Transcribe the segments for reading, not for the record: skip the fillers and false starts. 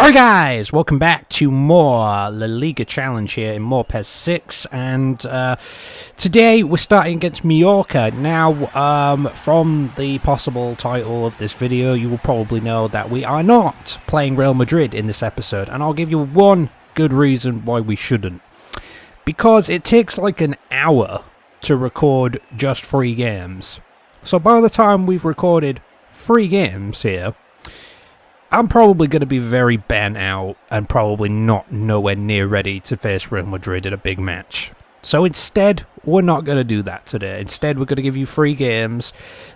Hi guys, welcome back to more La Liga challenge here in more PES 6, and today we're starting against Mallorca. Now, from the possible title of this video, you will probably know that we are not playing Real Madrid in this episode, and I'll give you one good reason why we shouldn't. Because it takes like an hour to record just 3 games. So by the time we've recorded 3 games here, I'm probably going to be very bent out and probably not nowhere near ready to face Real Madrid in a big match. So instead, we're not going to do that today. Instead, we're going to give you 3 games.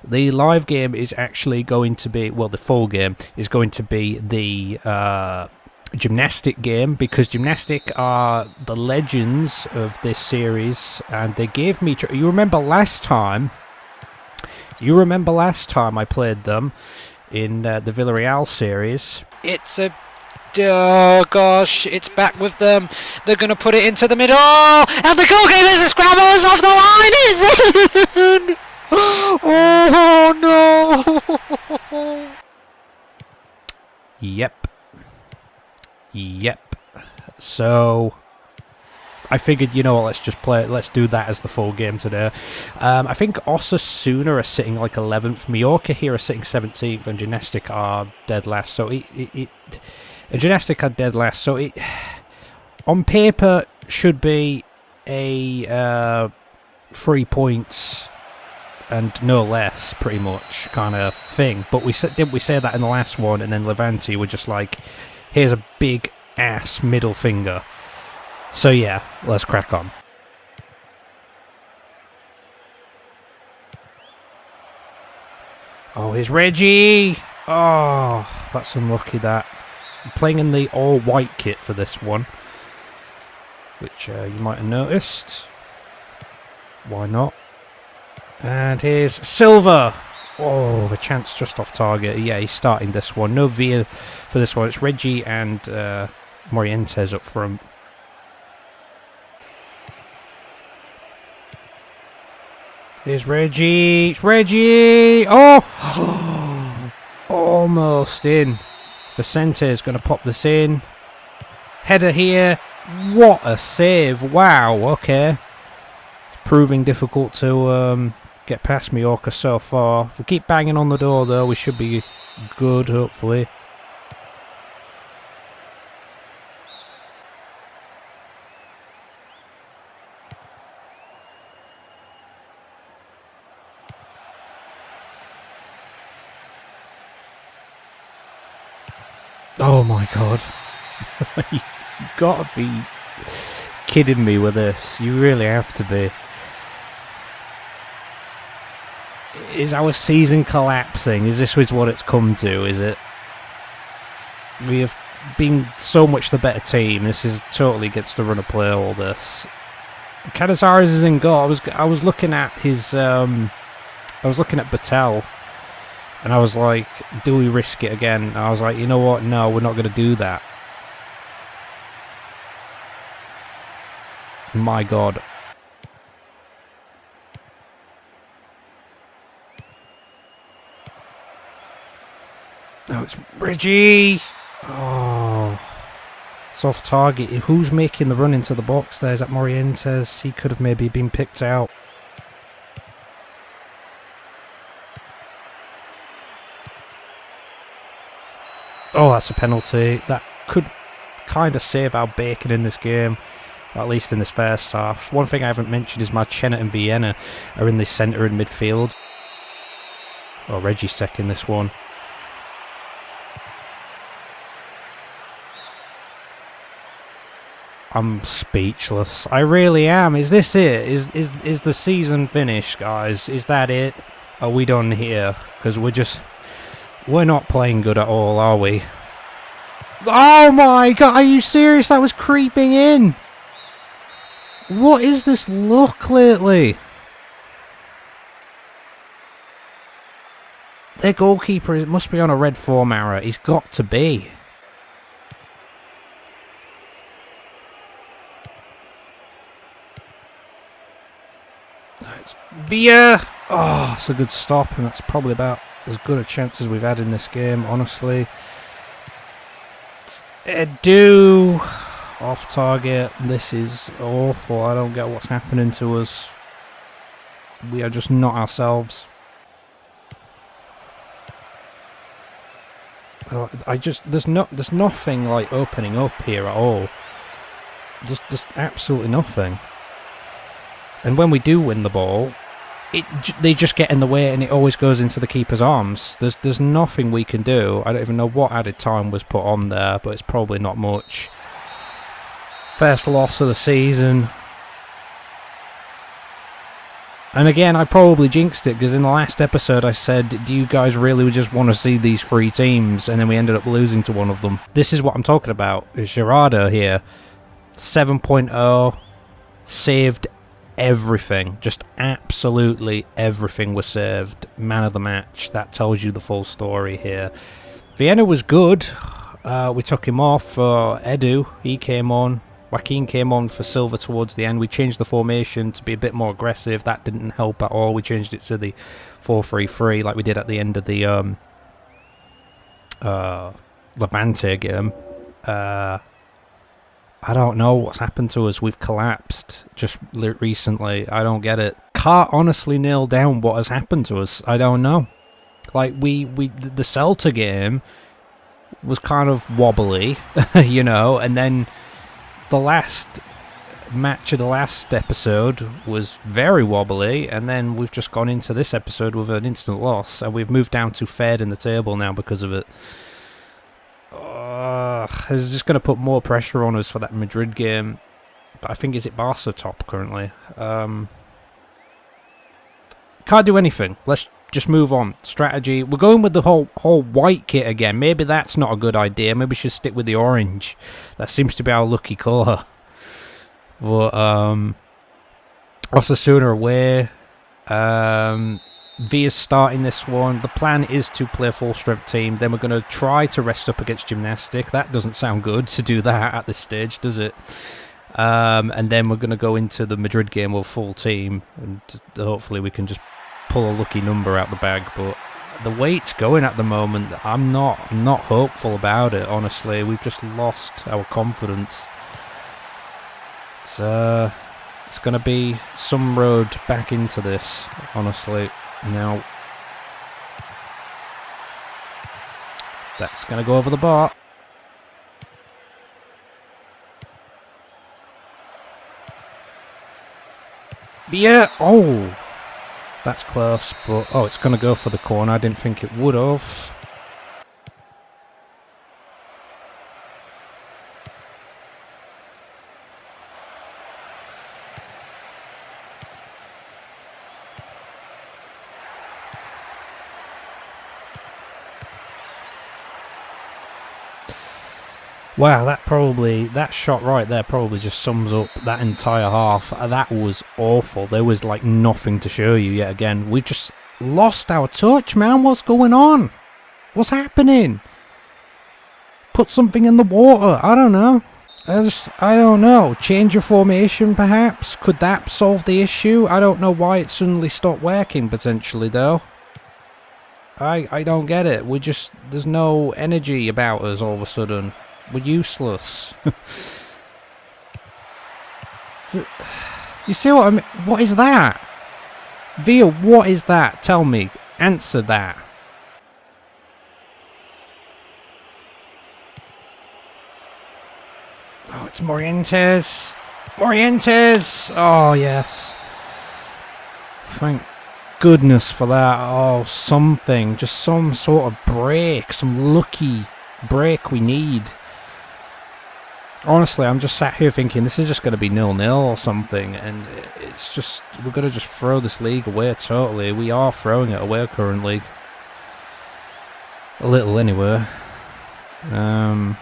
The live game is actually going to be, well, the full game is going to be the Gimnastic game, because Gimnastic are the legends of this series, and they gave me... You remember last time I played them in the Villarreal series. It's a... Oh gosh, it's back with them. They're going to put it into the middle. And the goal game is a scramble. It's off the line. It's in. Oh no. Yep. So I figured, you know what, let's just play it. Let's do that as the full game today. I think Osasuna are sitting like 11th. Mallorca here are sitting 17th, and Gimnàstic are dead last. So Gimnàstic are dead last. So it, on paper, should be a 3 points and no less, pretty much, kind of thing. But didn't we say that in the last one? And then Levante were just like, here's a big ass middle finger. So yeah, let's crack on. Oh, here's Reggie! Oh, that's unlucky that. I'm playing in the all-white kit for this one, which you might have noticed. Why not? And here's Silva! Oh, the chance just off target. Yeah, he's starting this one. No Villa for this one. It's Reggie and Morientes up front. Here's Reggie. It's Reggie. Oh! Almost in. Vicente is going to pop this in. Header here. What a save. Wow. Okay. It's proving difficult to get past Mallorca so far. If we keep banging on the door, though, we should be good, hopefully. Oh my god. You've got to be kidding me with this. You really have to be. Is our season collapsing? Is this what it's come to? Is it? We have been so much the better team. This is totally gets to run a play, all this. Canizares is in goal. I was looking at his I was looking at Batel. And I was like, do we risk it again? And I was like, you know what? No, we're not going to do that. My God. Oh, it's Reggie. Oh. It's off target. Who's making the run into the box there? Is that Morientes? He could have maybe been picked out. Oh, that's a penalty. That could kind of save our bacon in this game, at least in this first half. One thing I haven't mentioned is Marchena and Vienna are in the centre and midfield. Oh, Reggie's second this one. I'm speechless. I really am. Is this it? Is the season finished, guys? Is that it? Are we done here? Because we're not playing good at all, are we? Oh my god, are you serious? That was creeping in. What is this look lately? Their goalkeeper must be on a red form error. He's got to be. It's Villa. Oh, it's a good stop, and that's probably about as good a chance as we've had in this game, honestly. Do off target. This is awful. I don't get what's happening to us. We are just not ourselves. There's nothing like opening up here at all. Just absolutely nothing. And when we do win the ball, they just get in the way and it always goes into the keeper's arms. There's nothing we can do. I don't even know what added time was put on there, but it's probably not much. First loss of the season. And again, I probably jinxed it because in the last episode I said, do you guys really just want to see these three teams? And then we ended up losing to one of them. This is what I'm talking about. Gerardo here. 7.0. Saved everything. Just absolutely everything was saved. Man of the match. That tells you the full story here. Vienna was good. We took him off for Edu. He came on. Joaquin came on for Silva towards the end. We changed the formation to be a bit more aggressive. That didn't help at all. We changed it to the 4-3-3 like we did at the end of the Levante game. I don't know what's happened to us. We've collapsed just recently. I don't get it. Can't honestly nail down what has happened to us. I don't know. Like the Celta game was kind of wobbly, you know, and then the last match of the last episode was very wobbly, and then we've just gone into this episode with an instant loss, and we've moved down to third in the table now because of it. It's just going to put more pressure on us for that Madrid game. But I think, is it Barca top currently? Can't do anything. Let's just move on. Strategy. We're going with the whole white kit again. Maybe that's not a good idea. Maybe we should stick with the orange. That seems to be our lucky colour. But Osasuna away. Villa's starting this one. The plan is to play a full strength team. Then we're going to try to rest up against Gimnastic. That doesn't sound good to do that at this stage, does it? And then we're going to go into the Madrid game with full team, and hopefully we can just pull a lucky number out the bag. But the way it's going at the moment, I'm not hopeful about it, honestly. We've just lost our confidence. It's going to be some road back into this, honestly. Now, that's going to go over the bar. Yeah, oh, that's close, but oh, it's going to go for the corner. I didn't think it would have. Wow, that shot right there probably just sums up that entire half. That was awful. There was like nothing to show you yet again. We just lost our touch, man. What's going on? What's happening? Put something in the water. I don't know. I don't know. Change your formation, perhaps? Could that solve the issue? I don't know why it suddenly stopped working, potentially, though. I don't get it. There's no energy about us all of a sudden. We're useless. You see what I mean? What is that? Villa, what is that? Tell me. Answer that. Oh, it's Morientes. Morientes! Oh, yes. Thank goodness for that. Oh, something. Just some sort of break. Some lucky break we need. Honestly, I'm just sat here thinking this is just going to be 0-0 or something, and it's just, we're going to just throw this league away totally. We are throwing it away currently. A little anyway. I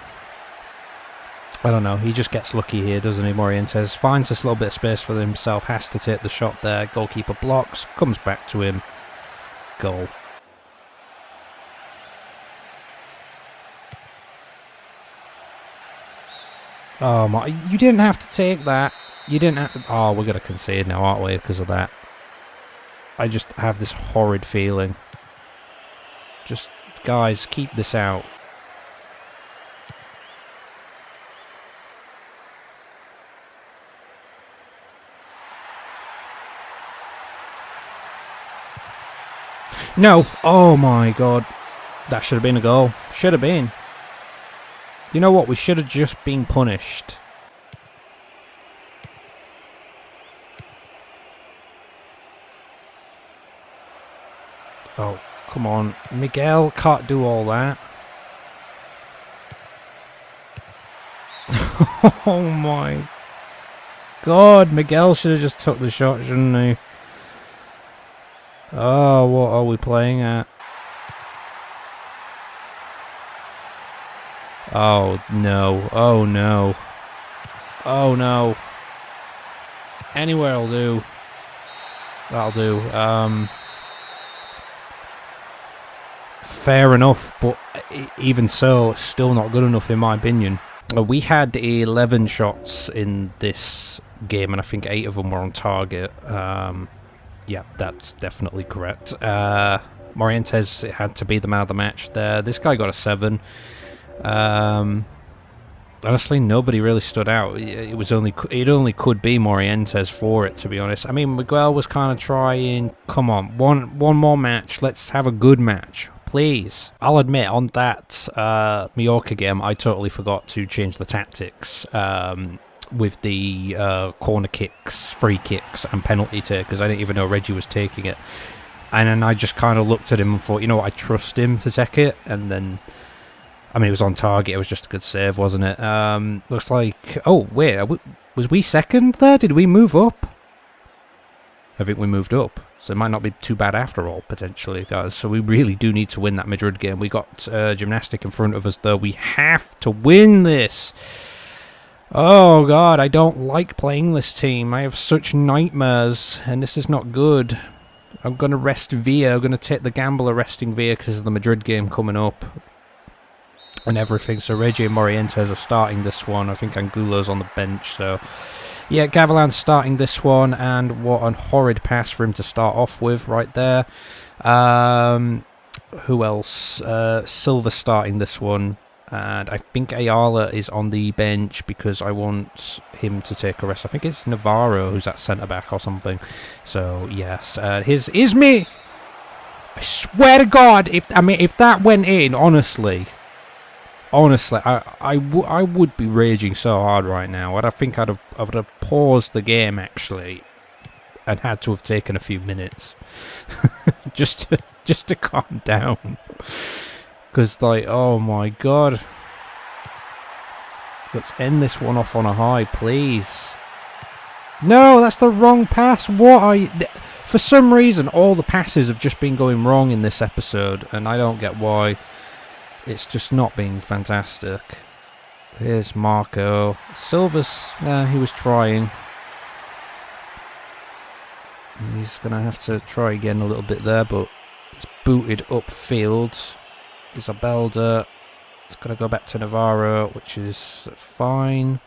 don't know, he just gets lucky here, doesn't he, Morientes? Finds this little bit of space for himself, has to take the shot there, goalkeeper blocks, comes back to him, goal. Oh my, you didn't have to take that. You didn't have to, oh, we're going to concede now, aren't we, because of that. I just have this horrid feeling. Just, guys, keep this out. No. Oh, my God. That should have been a goal. Should have been. You know what? We should have just been punished. Oh, come on. Miguel can't do all that. Oh, my God. Miguel should have just took the shot, shouldn't he? Oh, what are we playing at? Oh, no. Oh, no. Oh, no. Anywhere will do. That'll do. Fair enough, but even so, it's still not good enough in my opinion. We had 11 shots in this game, and I think 8 of them were on target. Yeah, that's definitely correct. Morientes had to be the man of the match there. This guy got a 7. Honestly, nobody really stood out. It only could be Morientes for it, to be honest. I mean, Miguel was kind of trying. Come on, one more match. Let's have a good match, please. I'll admit, on that Mallorca game, I totally forgot to change the tactics with the corner kicks, free kicks, and penalty takers. I didn't even know Reggie was taking it. And then I just kind of looked at him and thought, you know what, I trust him to take it. And then, I mean, it was on target. It was just a good save, wasn't it? Looks like... Oh, wait. Was we second there? Did we move up? I think we moved up. So it might not be too bad after all, potentially, guys. So we really do need to win that Madrid game. We got Gimnàstic in front of us, though. We have to win this. Oh, God. I don't like playing this team. I have such nightmares, and this is not good. I'm going to rest Villa. I'm going to take the gamble of resting Villa because of the Madrid game coming up. And everything. So Reggie and Morientes are starting this one. I think Angulo's on the bench. So yeah, Gavilan's starting this one. And what a horrid pass for him to start off with right there. Who else? Silva starting this one. And I think Ayala is on the bench because I want him to take a rest. I think it's Navarro who's at centre-back or something. So yes. Here's Ismi. I swear to God, if that went in, honestly, I would be raging so hard right now. I think I would have paused the game actually, and had to have taken a few minutes, just to calm down. Because like, oh my God, let's end this one off on a high, please. No, that's the wrong pass. What are you? For some reason, all the passes have just been going wrong in this episode, and I don't get why. It's just not been fantastic. Here's Marco. Silva's, he was trying. He's going to have to try again a little bit there, but it's booted upfield. Isabelda. It's going to go back to Navarro, which is fine.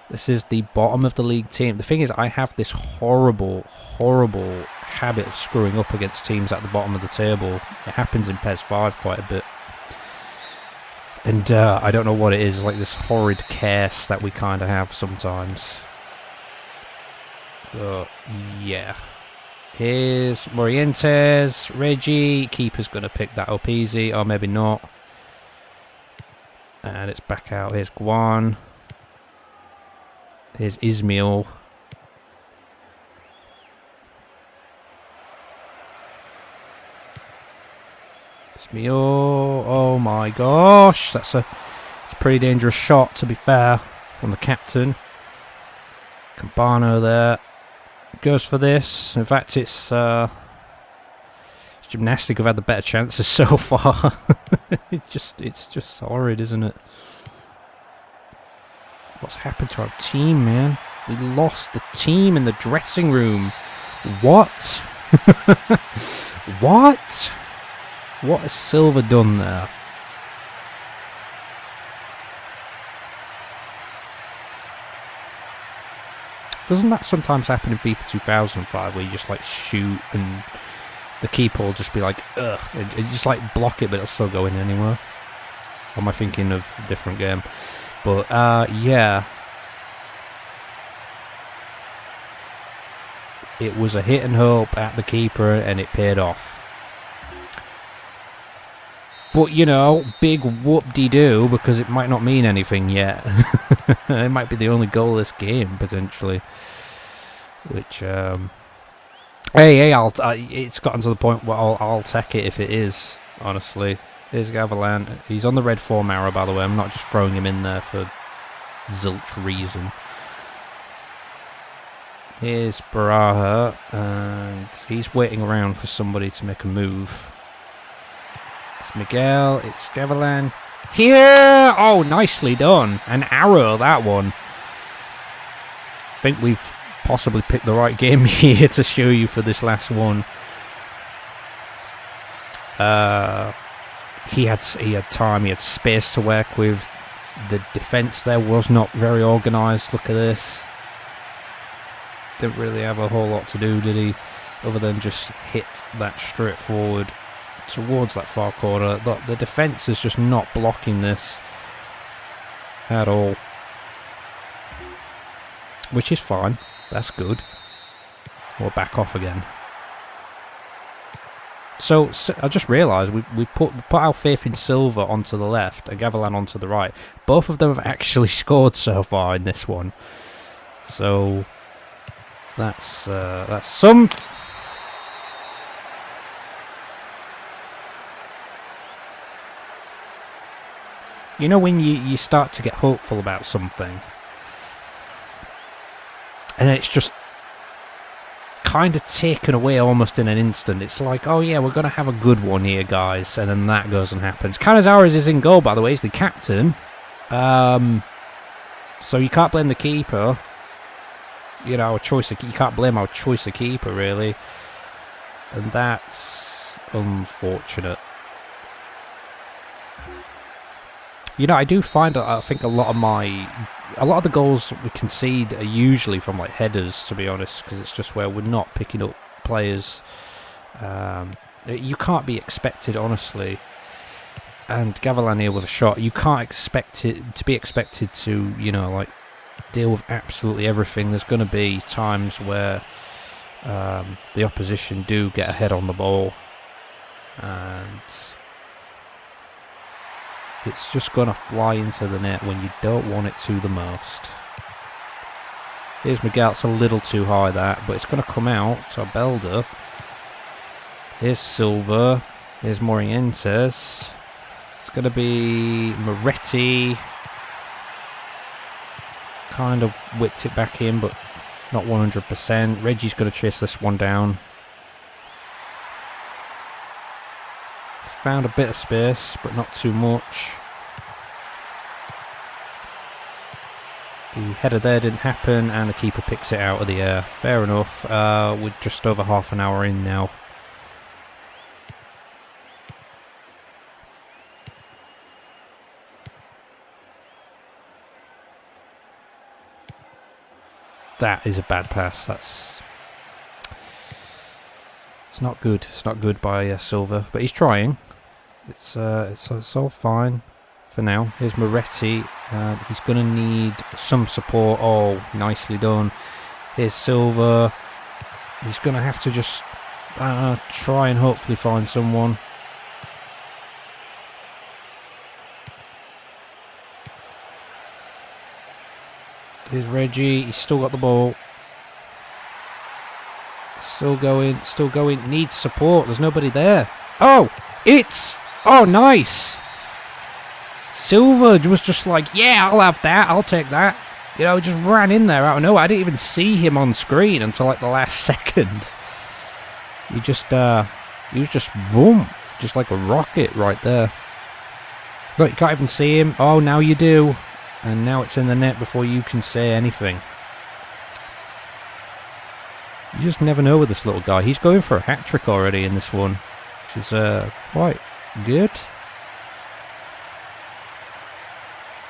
This is the bottom of the league team. The thing is, I have this horrible habit of screwing up against teams at the bottom of the table. It happens in PES 5 quite a bit. And I don't know what it is. It's like this horrid curse that we kind of have sometimes. Yeah. Here's Morientes. Reggie. Keeper's going to pick that up easy. Or maybe not. And it's back out. Here's Guan. Here's Ismail. Oh my gosh, it's a pretty dangerous shot, to be fair, from the captain. Campano there goes for this. In fact, it's Gimnàstic have had the better chances so far. It's just horrid, isn't it? What's happened to our team, man? We lost the team in the dressing room. What? What? What has Silva done there? Doesn't that sometimes happen in FIFA 2005 where you just like shoot and the keeper will just be like, ugh, and just like block it but it'll still go in anyway? Or am I thinking of a different game? But yeah. It was a hit and hope at the keeper and it paid off. But, you know, big whoop-de-doo, because it might not mean anything yet. It might be the only goal of this game, potentially. Which, hey, it's gotten to the point where I'll take it if it is, honestly. Here's Gavilan. He's on the red form arrow, by the way. I'm not just throwing him in there for zilch reason. Here's Baraja, and he's waiting around for somebody to make a move. It's Miguel, it's Gavilan. Here! Oh, nicely done. An arrow, that one. I think we've possibly picked the right game here to show you for this last one. He had time, he had space to work with. The defence there was not very organised. Look at this. Didn't really have a whole lot to do, did he? Other than just hit that straight forward towards that far corner. The defence is just not blocking this at all, which is fine. That's good. We'll back off again. So I just realised we put our faith in Silva onto the left and Gavilan onto the right. Both of them have actually scored so far in this one. So that's some. You know when you start to get hopeful about something, and it's just kind of taken away almost in an instant. It's like, oh yeah, we're going to have a good one here, guys, and then that goes and happens. Canizares is in goal, by the way. He's the captain. So you can't blame the keeper. You know, you can't blame our choice of keeper, really. And that's unfortunate. You know, I do find I think a lot of the goals we concede are usually from like headers, to be honest, because it's just where we're not picking up players. You can't be expected, honestly. And Gavilan here with a shot, you can't expect it to be expected to, you know, like deal with absolutely everything. There's going to be times where the opposition do get ahead on the ball, and it's just going to fly into the net when you don't want it to the most. Here's Miguel. It's a little too high, that, but it's going to come out. So Belder. Here's Silva. Here's Morientes. It's going to be Moretti. Kind of whipped it back in, but not 100%. Reggie's going to chase this one down. Found a bit of space, but not too much. The header there didn't happen, and the keeper picks it out of the air. Fair enough. We're just over half an hour in now. That is a bad pass. It's not good. It's not good by Silva, but he's trying. It's all fine for now. Here's Moretti, and he's going to need some support. Oh, nicely done. Here's Silva. He's going to have to just try and hopefully find someone. Here's Reggie. He's still got the ball. Still going. Needs support. There's nobody there. Oh, oh, nice. Silva was just like, yeah, I'll have that. I'll take that. You know, just ran in there out of nowhere. I didn't even see him on screen until like the last second. He was just vroom, just like a rocket right there. Look, you can't even see him. Oh, now you do. And now it's in the net before you can say anything. You just never know with this little guy. He's going for a hat-trick already in this one, which is quite good.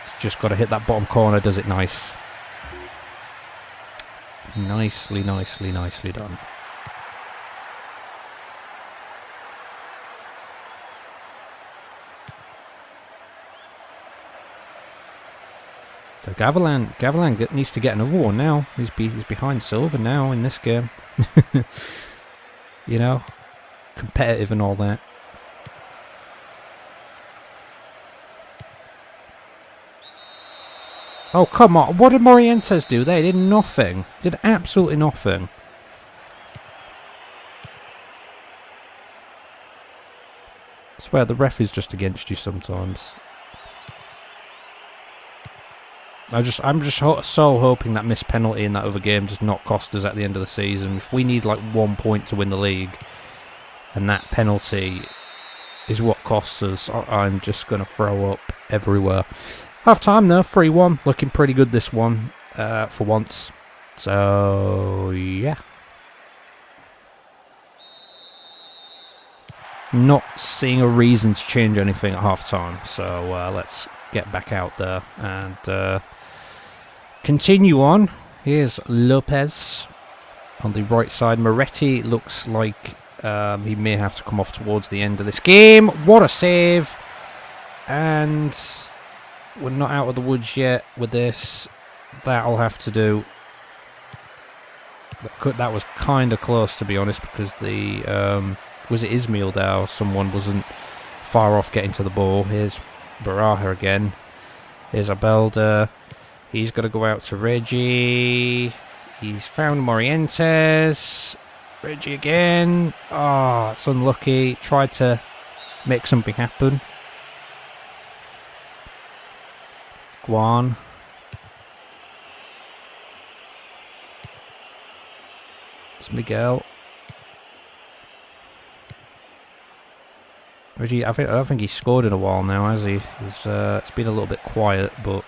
He's just got to hit that bottom corner, does it nice. Nicely done. So Gavilan needs to get another one now. He's behind Silva now in this game. You know, competitive and all that. Oh, come on. What did Morientes do? They did nothing. Did absolutely nothing. I swear the ref is just against you sometimes. I'm just so hoping that missed penalty in that other game does not cost us at the end of the season. If we need like 1 point to win the league, and that penalty is what costs us, I'm just going to throw up everywhere. Half time though, 3-1. Looking pretty good this one for once. So, yeah. Not seeing a reason to change anything at half time. So, let's get back out there and continue on. Here's Lopez on the right side. Moretti looks like he may have to come off towards the end of this game. What a save. And we're not out of the woods yet with this. That'll have to do. That was kind of close, to be honest, because the... was it Ismail there or someone wasn't far off getting to the ball. Here's Baraja again. Here's Abelda. He's got to go out to Reggie. He's found Morientes. Reggie again. Oh, it's unlucky. Tried to make something happen. Guan. It's Miguel. Reggie, I don't think he's scored in a while now, has he? It's been a little bit quiet, but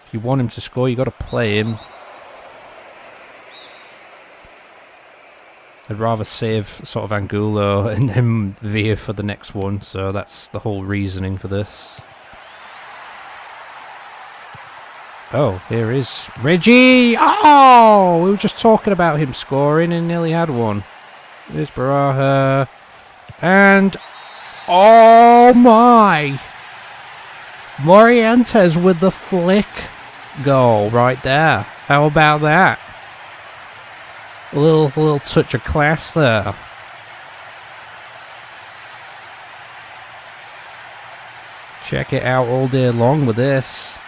if you want him to score, you got to play him. I'd rather save sort of Angulo and then veer for the next one, so that's the whole reasoning for this. Oh, here is Reggie! Oh! We were just talking about him scoring and nearly had one. There's Baraja. And... oh my! Morientes with the flick goal right there. How about that? A little touch of class there. Check it out all day long with this.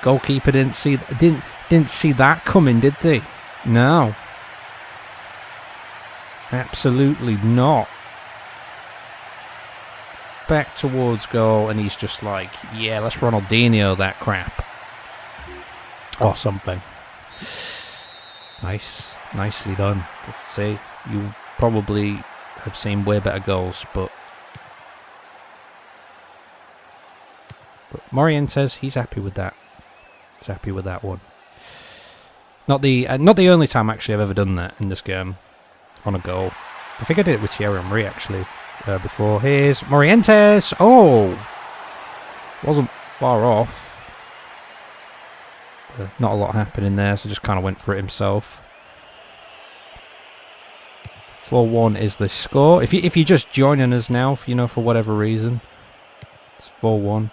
Goalkeeper didn't see that coming, did they? No. Absolutely not. Back towards goal, and he's just like, yeah, let's Ronaldinho that crap. Or something. Nice. Nicely done. See, you probably have seen way better goals, but Morientes, he's happy with that. He's happy with that one. Not the only time actually I've ever done that in this game on a goal. I think I did it with Thierry Henry actually before. Here's Morientes. Oh, wasn't far off. Not a lot happening there, so just kind of went for it himself. 4-1 is the score. If you're just joining us now, for whatever reason, it's 4-1.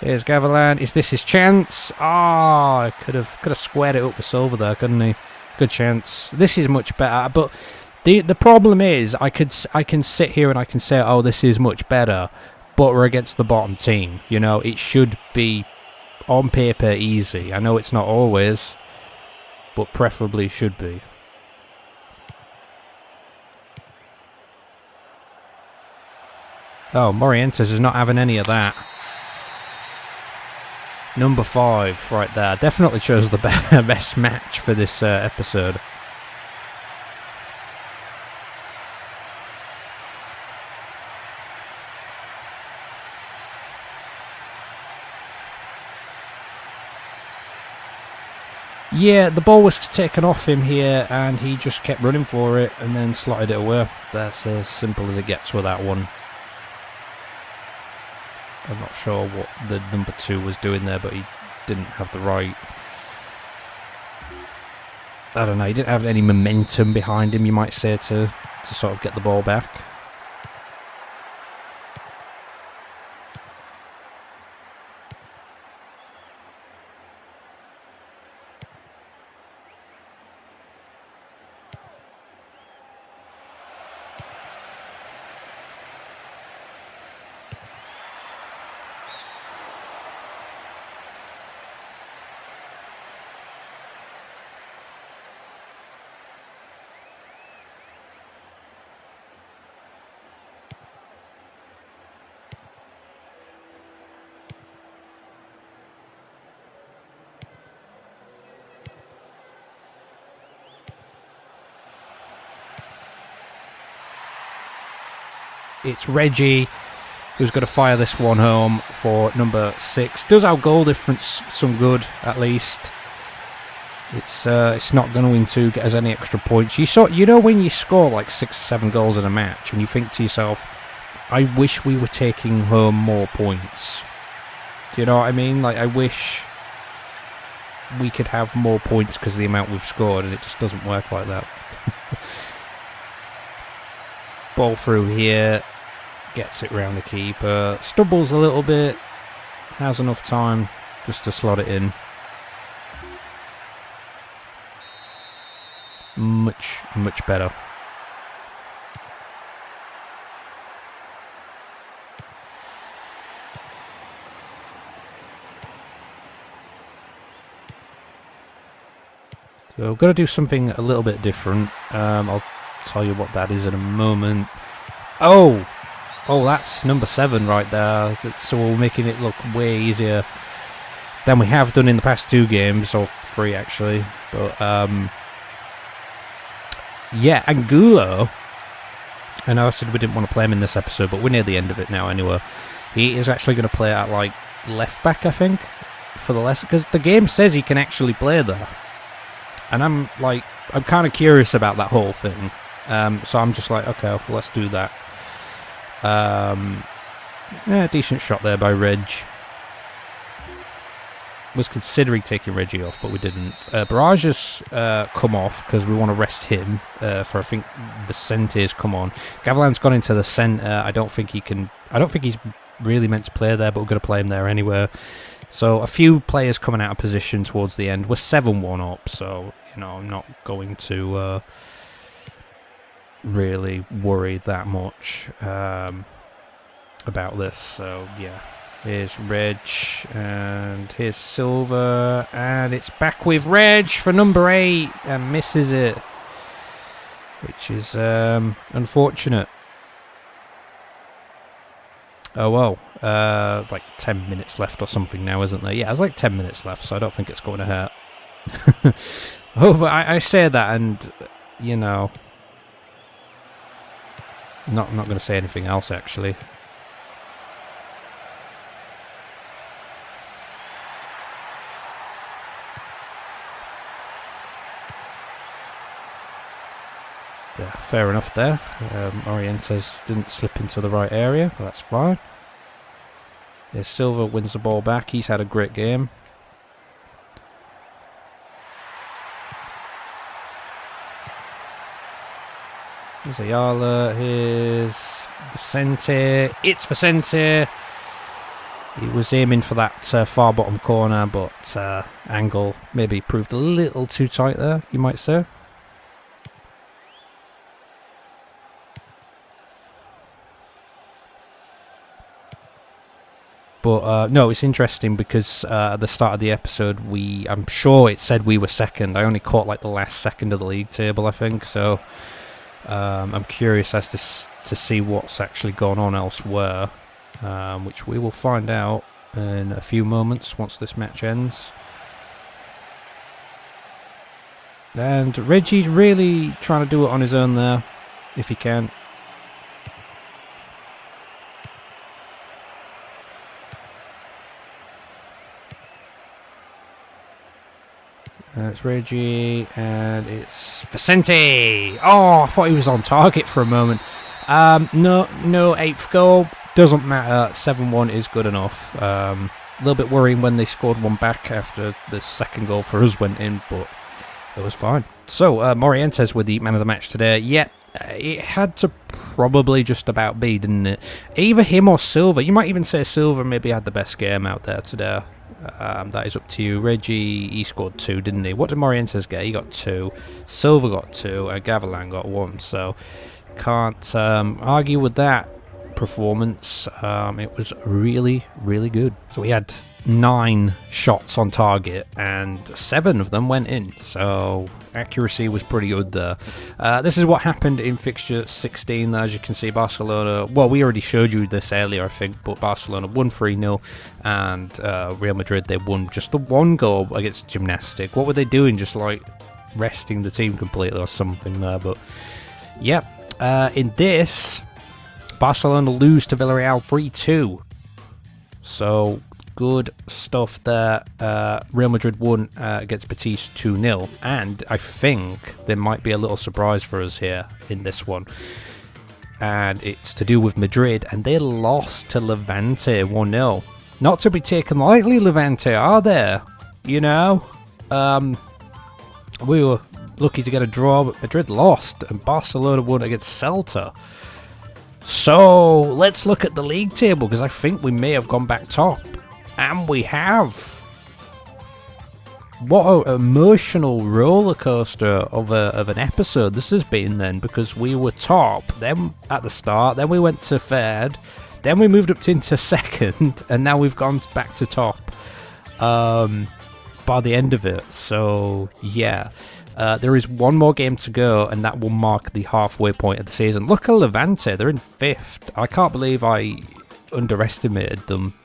Here's Gavilan. Is this his chance? Ah, could have squared it up with Silva there, couldn't he? Good chance. This is much better, but the problem is I can sit here and I can say, oh, this is much better, but we're against the bottom team. It should be on paper easy. I know it's not always, but preferably should be. Oh, Morientes is not having any of that. Number 5 right there. Definitely chose the best match for this episode. Yeah, the ball was taken off him here and he just kept running for it and then slotted it away. That's as simple as it gets with that one. I'm not sure what the number 2 was doing there, but he didn't have the right... I don't know, he didn't have any momentum behind him, you might say, to sort of get the ball back. it's Reggie who's going to fire this one home for number 6. Does our goal difference some good, at least. It's not going to get us any extra points. You know when you score like 6 or 7 goals in a match and you think to yourself, I wish we were taking home more points. Do you know what I mean? Like, I wish we could have more points because of the amount we've scored, and it just doesn't work like that. Ball through here. Gets it round the keeper. Stumbles a little bit. Has enough time just to slot it in. Much, much better. So we've got to do something a little bit different. I'll tell you what that is in a moment. Oh, that's number 7 right there. So we're making it look way easier than we have done in the past 2 games, or 3 actually. But yeah, Angulo. I know I said we didn't want to play him in this episode, but we're near the end of it now anyway. He is actually going to play at like left back, I think, for the lesson, because the game says he can actually play there. And I'm kind of curious about that whole thing. So I'm just like, okay, well, let's do that. Yeah, decent shot there by Reg. Was considering taking Reggie off, but we didn't. Barrage has come off because we want to rest him for, I think, Vicente's come on. Gavilan's gone into the centre. I don't think he's really meant to play there, but we're going to play him there anyway. So a few players coming out of position towards the end. We're 7-1 up, so I'm not going to really worry that much about this. So yeah. Here's Reg, and here's Silver, and it's back with Reg for number 8, and misses it, which is unfortunate. Oh well, like 10 minutes left or something now, isn't there? Yeah, there's like 10 minutes left, so I don't think it's going to hurt. But I say that, and not going to say anything else actually. Yeah, fair enough there. Orientes didn't slip into the right area, but that's fine. Here's Silva, wins the ball back. He's had a great game. Here's Ayala. Here's Vicente. It's Vicente. He was aiming for that far bottom corner, but angle maybe proved a little too tight there, you might say. But no, it's interesting because at the start of the episode, I'm sure it said we were second. I only caught like the last second of the league table, I think. So I'm curious as to see what's actually gone on elsewhere, which we will find out in a few moments once this match ends. And Reggie's really trying to do it on his own there, if he can. It's Reggie, and it's Vicente. Oh, I thought he was on target for a moment. No 8th goal. Doesn't matter. 7-1 is good enough. A little bit worrying when they scored one back after the second goal for us went in, but it was fine. So, Morientes with the man of the match today. Yep, it had to probably just about be, didn't it? Either him or Silva. You might even say Silva maybe had the best game out there today. That is up to you. Reggie, he scored 2, didn't he? What did Morientes get? He got 2. Silva got 2. And Gavilan got 1. So can't argue with that performance. It was really, really good. So we had 9 shots on target and 7 of them went in. So accuracy was pretty good there. This is what happened in fixture 16. As you can see, Barcelona, well, we already showed you this earlier, I think, but Barcelona won 3-0, and Real Madrid, they won just the 1 goal against Gimnàstic. What were they doing? Just like resting the team completely or something there. But yeah, in this, Barcelona lose to Villarreal 3-2. So, good stuff there. Real Madrid won against Betis 2-0. And I think there might be a little surprise for us here in this one. And it's to do with Madrid. And they lost to Levante 1-0. Not to be taken lightly, Levante, are they? You know? We were lucky to get a draw, but Madrid lost. And Barcelona won against Celta. So, let's look at the league table, because I think we may have gone back top. And we have. What an emotional roller coaster of an episode this has been then, because we were top, then at the start, then we went to third, then we moved up into second, and now we've gone back to top by the end of it. So, yeah. There is one more game to go, and that will mark the halfway point of the season. Look at Levante, they're in 5th. I can't believe I underestimated them.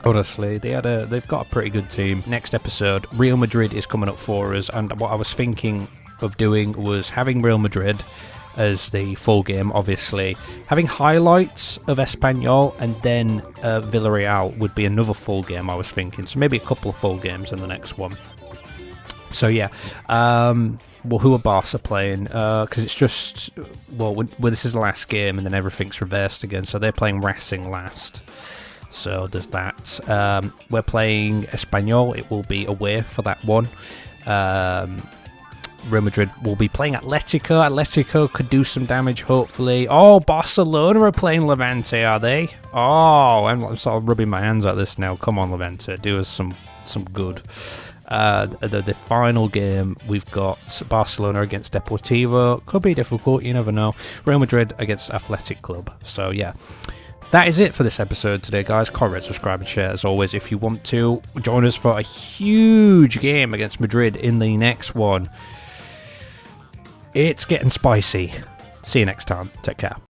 Honestly, they've got a pretty good team. Next episode, Real Madrid is coming up for us, and what I was thinking of doing was having Real Madrid as the full game, obviously. Having highlights of Espanyol, and then Villarreal would be another full game, I was thinking. So maybe a couple of full games in the next one. So yeah, well, who are Barca playing? Because it's just, well, this is the last game, and then everything's reversed again. So they're playing Racing last. So there's that. We're playing Espanyol. It will be away for that one. Real Madrid will be playing Atletico. Atletico could do some damage, hopefully. Oh, Barcelona are playing Levante, are they? Oh, I'm sort of rubbing my hands at this now. Come on, Levante, do us some good. The final game, we've got Barcelona against Deportivo. Could be difficult, you never know. Real Madrid against Athletic Club. So, yeah. That is it for this episode today, guys. Comment, subscribe, and share as always if you want to. Join us for a huge game against Madrid in the next one. It's getting spicy. See you next time. Take care.